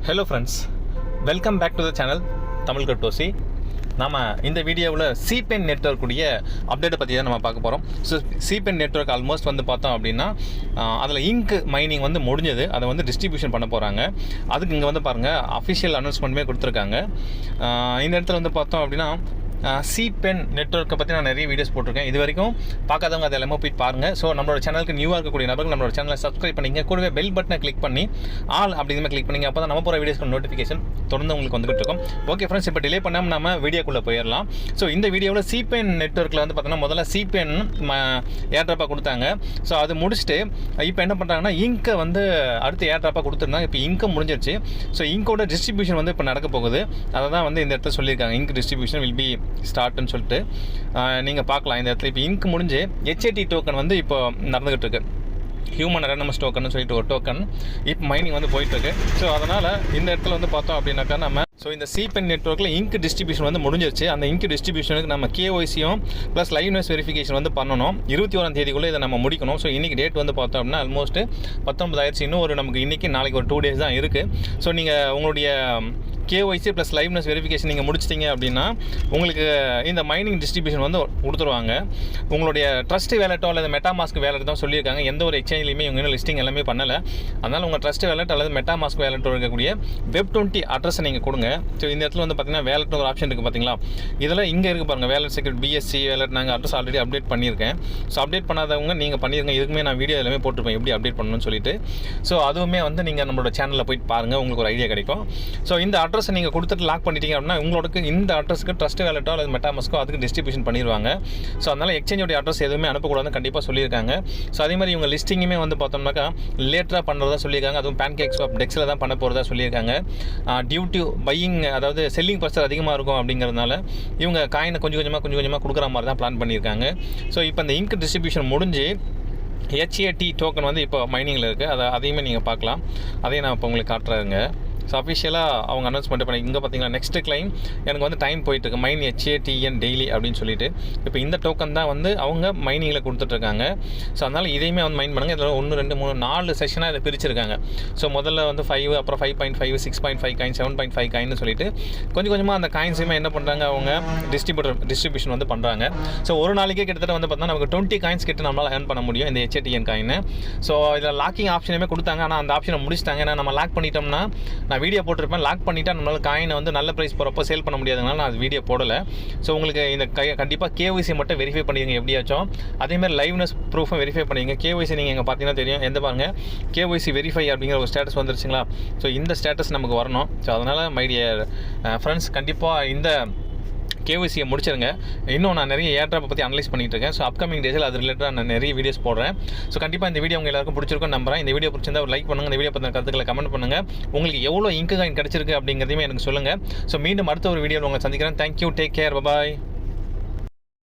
Hello friends, welcome back to the channel Tamil கிரிப்டோசி. நம்ம இந்த வீடியோவில் சிபென் நெட்வொர்க்குடைய அப்டேட்டை பற்றி தான் நம்ம பார்க்க போகிறோம். ஸோ சிபென் நெட்வொர்க் ஆல்மோஸ்ட் வந்து பார்த்தோம் அப்படின்னா அதில் இங்க் மைனிங் வந்து முடிஞ்சது. அதை வந்து டிஸ்ட்ரிபியூஷன் பண்ண போகிறாங்க. அதுக்கு இங்கே வந்து பாருங்கள் அஃபிஷியல் அனௌன்ஸ்மெண்ட்டுமே கொடுத்துருக்காங்க. இந்த இடத்துல வந்து பார்த்தோம் அப்படின்னா சிபென் நெட்வொர்க்கை பற்றி நான் நிறைய வீடியோஸ் போட்டிருக்கேன். இது வரைக்கும் பார்க்காதவங்க அது எல்லாமே போய் பாருங்கள். ஸோ நம்மளோட சேனலுக்கு நியூவாக இருக்கக்கூடிய நபர்கள் நம்மளோட சேனலை சப்ஸ்கிரைப் பண்ணிங்க, கூடவே பெல் பட்டனை கிளிக் பண்ணி ஆல் அப்படிங்கிற கிளிக் பண்ணிங்க. அப்போ தான் நம்ம போகிற வீடியோஸ்க்கு நோட்டிஃபிகேஷன் தொடர்ந்து உங்களுக்கு வந்துகிட்டு இருக்கும். ஓகே ஃப்ரெண்ட்ஸ், இப்போ டிலே பண்ணாமல் நம்ம வீடியோக்குள்ளே போயிடலாம். ஸோ இந்த வீடியோவில் சிபென் நெட்வொர்க்கில் வந்து பார்த்தோன்னா முதல்ல சிபென் ஏர்ட்ராப்பாக கொடுத்தாங்க. ஸோ அது முடிச்சுட்டு இப்போ என்ன பண்ணுறாங்கன்னா இங்கை வந்து அடுத்து ஏர்ட்ராப்பாக கொடுத்துருந்தாங்க. இப்போ இங்கு முடிஞ்சிருச்சு. ஸோ இங்கோட டிஸ்ட்ரிபியூஷன் வந்து இப்போ நடக்க போகுது. அதை தான் வந்து இந்த இடத்துல சொல்லியிருக்காங்க. இங்க் டிஸ்ட்ரிபியூஷன் வில் பி ஸ்டார்ட்னு சொல்லிட்டு நீங்கள் பார்க்கலாம். இந்த இடத்துல இப்போ இங்க் முடிஞ்சு HAT டோக்கன் வந்து இப்போ நடந்துகிட்டு இருக்கு. ஹியூமன் அனானமஸ் டோக்கன் சொல்லிட்டு ஒரு டோக்கன் இப்போ மைனிங் வந்து போயிட்டுருக்கு. ஸோ அதனால் இந்த இடத்துல வந்து பார்த்தோம் அப்படின்னாக்கா நம்ம இந்த சிபென் நெட்வொர்க்கில் இங்க் டிஸ்ட்ரிபியூஷன் வந்து முடிஞ்சிருச்சு. அந்த இங்க் டிஸ்ட்ரிபியூஷனுக்கு நம்ம KYCயும் ப்ளஸ் லைவ்னஸ் வெரிஃபிகேஷன் வந்து பண்ணணும். 21ஆம் தேதிக்குள்ளே இதை நம்ம முடிக்கணும். ஸோ இன்றைக்கி டேட் வந்து பார்த்தோம் அப்படின்னா ஆல்மோஸ்ட் 19 ஆயிடுச்சு. இன்னும் ஒரு நமக்கு இன்றைக்கி நாளைக்கு ஒரு 2 days தான் இருக்குது. ஸோ நீங்கள் உங்களுடைய KYC ப்ளஸ் லைவ்னஸ் வெரிஃபிகேஷன் நீங்கள் முடிச்சிட்டிங்க அப்படின்னா உங்களுக்கு இந்த மைனிங் டிஸ்ட்ரிபியூஷன் வந்து கொடுத்துருவாங்க. உங்களுடைய ட்ரஸ்ட் வேலட்டோ அல்லது மெட்டாமாஸ்க் வேலட் தான் சொல்லியிருக்காங்க. எந்த ஒரு எக்ஸ்சேஞ்சிலையுமே இவங்க இன்னும் லிஸ்டிங் எல்லாமே பண்ணலை. அதனால் உங்கள் ட்ரஸ்ட் வேலட் அல்லது மெட்டாமாஸ்க் வேலட்டோ இருக்கக்கூடிய Web20 அட்ரஸை நீங்கள் கொடுங்க. ஸோ இந்த இடத்துல வந்து பார்த்தீங்கன்னா வேலட்னு ஒரு ஆப்ஷன் இருக்குது பார்த்தீங்களா. இதில் இங்கே இருக்குது பாருங்கள், வேலட் செக்யூரிட்டி BSC வேலட். நாங்கள் அட்ரஸ் ஆல்ரெடி அப்டேட் பண்ணியிருக்கேன். ஸோ அப்டேட் பண்ணாதவங்க நீங்கள் பண்ணியிருங்க. இதுக்குமே நான் வீடியோ எல்லாமே போட்டிருப்பேன் எப்படி அப்டேட் பண்ணணும்னு சொல்லிட்டு. ஸோ அதுவுமே வந்து நீங்கள் நம்மளோட சேனலில் போயிட்டு பாருங்கள், உங்களுக்கு ஒரு ஐடியா கிடைக்கும். ஸோ இந்த அட்ரஸை நீங்கள் கொடுத்துட்டு லாக் பண்ணிட்டீங்க அப்படின்னா உங்களுக்கு இந்த அட்ரஸ்க்கு ட்ரஸ்ட் வேலட்டோ அல்லது மெட்டாமாஸ்க்கோ அதுக்கு டிஸ்ட்ரிபியூஷன் பண்ணிடுவாங்க. ஸோ அதனால் எக்ஸ்சேஞ்சோடைய அட்ரஸ் எதுவுமே அனுப்பக்கூடாதுன்னு கண்டிப்பாக சொல்லியிருக்காங்க. ஸோ அதே மாதிரி இவங்க லிஸ்டிங்குமே வந்து பார்த்தோம்னாக்கா லேட்டராக பண்ணுறதா சொல்லியிருக்காங்க. அதுவும் பேன்கேக் ஸ்வாப் டெக்ஸில் தான் பண்ண போகிறதா சொல்லியிருக்காங்க. டியூ டு பையிங், அதாவது செல்லிங் ப்ரெஷர் அதிகமாக இருக்கும் அப்படிங்கிறதுனால இவங்க காயினை கொஞ்சம் கொஞ்சமாக கொடுக்குற மாதிரி தான் பிளான் பண்ணியிருக்காங்க. ஸோ இப்போ இந்த இங்க் டிஸ்ட்ரிபியூஷன் முடிஞ்சு HAT டோக்கன் வந்து இப்போ மைனிங்கில் இருக்குது. அதையுமே நீங்கள் பார்க்கலாம். அதையும் நான் இப்போ உங்களுக்கு காட்டுறேங்க. ஸோ அஃபிஷியலாக அவங்க அனௌன்ஸ்மெண்ட் பண்ணி இங்கே பார்த்தீங்கன்னா நெக்ஸ்ட் கிளைம் எனக்கு வந்து டைம் போயிட்டுருக்கு மைன் HATN டெய்லி அப்படின்னு சொல்லிட்டு. இப்போ இந்த டோக்கன் தான் வந்து அவங்க மைனிங்கில் கொடுத்துட்ருக்காங்க. ஸோ அதனால் இதையுமே வந்து மைன் பண்ணுங்கள். இதில் 1 2 3 4 செஷனாக இதை பிரிச்சிருக்காங்க. ஸோ முதல்ல வந்து 5, அப்புறம் 5.5, 6.5 காயின், 7.5 காயின்னு சொல்லிட்டு கொஞ்சம் கொஞ்சமாக அந்த காயின்ஸுமே என்ன பண்ணுறாங்க, அவங்க டிஸ்ட்ரிபியூஷன் வந்து பண்ணுறாங்க. ஸோ ஒரு நாளைக்கே கிட்டத்தட்ட வந்து பார்த்தா நமக்கு 20 காயின்ஸ் கிட்ட நம்மளால் ஏர்ன் பண்ண முடியும் இந்த HATN காயின்னு. ஸோ இதில் லாக்கிங் ஆப்ஷனுமே கொடுத்தாங்க. ஆனால் அந்த ஆப்ஷனை முடிச்சிட்டாங்க. ஏன்னா நம்ம லாக் பண்ணிட்டோம்னா, நான் வீடியோ போட்டிருப்பேன், லாக் பண்ணிவிட்டா நம்மளால் காயினை வந்து நல்ல ப்ரைஸ் போகிறப்போ சேல் பண்ண முடியாதனால நான் அது வீடியோ போடலை. ஸோ உங்களுக்கு இந்த கண்டிப்பாக KYC மட்டும் வெரிஃபை பண்ணிடுங்க எப்படியாச்சும். அதேமாதிரி லைவ்னஸ் ப்ரூஃபும் வெரிஃபை பண்ணிடுங்க. KYC நீங்கள் எங்கே பார்த்தீங்கன்னா தெரியும், எந்த பாருங்கள் KYC வெரிஃபை அப்படிங்கிற ஒரு ஸ்டேட்டஸ் வந்துருச்சுங்களா. ஸோ இந்த ஸ்டேட்டஸ் நமக்கு வரணும். ஸோ அதனால் மை டியர் ஃப்ரெண்ட்ஸ், கண்டிப்பாக இந்த KYCயை முடிச்சிருங்க. இன்னும் நான் நிறைய ஏர்ட்ராப்பை பற்றி அனலைஸ் பண்ணிட்டு இருக்கேன். ஸோ அப்கமிங் டேஸில் அது ரிலேட்டடாக நான் நிறைய வீடியோஸ் போடுறேன். ஸோ கண்டிப்பாக இந்த வீடியோ உங்கள் எல்லாருக்கும் பிடிச்சிருக்கும் நம்புறேன். இந்த வீடியோ பிடிச்சிருந்தா ஒரு லைக் பண்ணுங்கள். இந்த வீடியோ பற்றின கருத்துக்களை கமெண்ட் பண்ணுங்கள். உங்களுக்கு எவ்வளோ இங்கு காயின் கிடச்சிருக்கு அப்படிங்கிறதையுமே எனக்கு சொல்லுங்கள். ஸோ மீண்டும் அடுத்த ஒரு வீடியோவில் உங்களை சந்திக்கிறேன். தேங்க்யூ, டேக் கேர், பாய்.